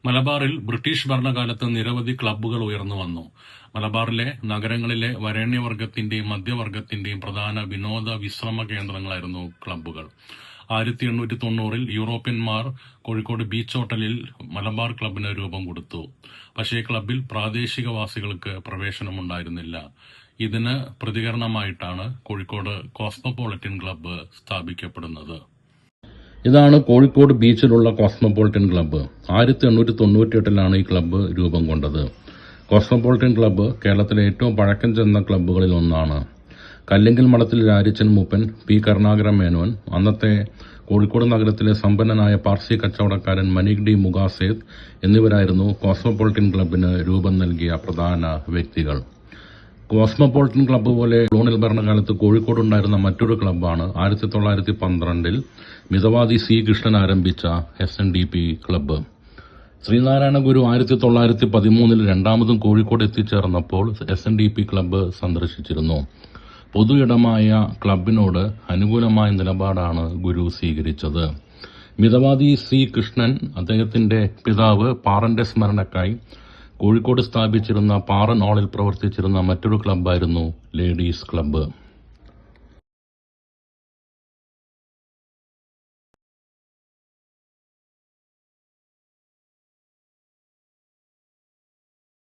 മലബാറിൽ ബ്രിട്ടീഷ് ഭരണകാലത്ത് നിരവധി ക്ലബ്ബുകൾ ഉയർന്നുവന്നു. മലബാറിലെ നഗരങ്ങളിലെ വരേണ്യവർഗത്തിന്റെയും മധ്യവർഗത്തിന്റെയും പ്രധാന വിനോദ വിശ്രമ കേന്ദ്രങ്ങളായിരുന്നു ക്ലബ്ബുകൾ. 1890-ൽ യൂറോപ്യന്മാർ കോഴിക്കോട് ബീച്ച് ഹോട്ടലിൽ മലബാർ ക്ലബിന് രൂപം കൊടുത്തു. പക്ഷേ ക്ലബിൽ പ്രാദേശികവാസികൾക്ക് പ്രവേശനമുണ്ടായിരുന്നില്ല. ഇതിന് പ്രതികരണമായിട്ടാണ് കോഴിക്കോട് കോസ്മോപൊളിറ്റൻ ക്ലബ്ബ് സ്ഥാപിക്കപ്പെടുന്നത്. ഇതാണ് കോഴിക്കോട് ബീച്ചിലുള്ള കോസ്മോപൊളിറ്റൻ ക്ലബ്ബ്. 1898-ലാണ് ഈ ക്ലബ്ബ് രൂപം കൊണ്ടത്. കോസ്മോപൊളിറ്റൻ ക്ലബ്ബ് കേരളത്തിലെ ഏറ്റവും പഴക്കം ചെന്ന ക്ലബ്ബുകളിൽ ഒന്നാണ്. കല്ലിങ്കൽ മഠത്തിൽ രാരിച്ചൻ മൂപ്പൻ, പി കരുണാകര മേനോൻ, അന്നത്തെ കോഴിക്കോട് നഗരത്തിലെ സമ്പന്നനായ പാർസി കച്ചവടക്കാരൻ മനിക് ഡി മുഗാസേദ് എന്നിവരായിരുന്നു കോസ്മോപൊളിറ്റൻ ക്ലബ്ബിന് രൂപം നൽകിയ പ്രധാന വ്യക്തികൾ. കോസ്മോപൊളിറ്റൻ ക്ലബ്ബ് പോലെ കൊളോണിയൽ ഭരണകാലത്ത് കോഴിക്കോടുണ്ടായിരുന്ന മറ്റൊരു ക്ലബ്ബാണ് 1912-ൽ മിതവാദി സി കൃഷ്ണൻ ആരംഭിച്ച SNDP ക്ലബ്ബ്. ശ്രീനാരായണ ഗുരു 1913-ൽ രണ്ടാമതും കോഴിക്കോട് എത്തിച്ചേർന്നപ്പോൾ SNDP ക്ലബ്ബ് സന്ദർശിച്ചിരുന്നു. പൊതു ഇടമായ ക്ലബിനോട് അനുകൂലമായ നിലപാടാണ് ഗുരു സ്വീകരിച്ചത്. മിതവാദി സി കൃഷ്ണൻ അദ്ദേഹത്തിന്റെ പിതാവ് പാറന്റെ സ്മരണക്കായി കോഴിക്കോട് സ്ഥാപിച്ചിരുന്ന പാറൻ ഹാളിൽ പ്രവർത്തിച്ചിരുന്ന മറ്റൊരു ക്ലബ്ബായിരുന്നു ലേഡീസ് ക്ലബ്ബ്.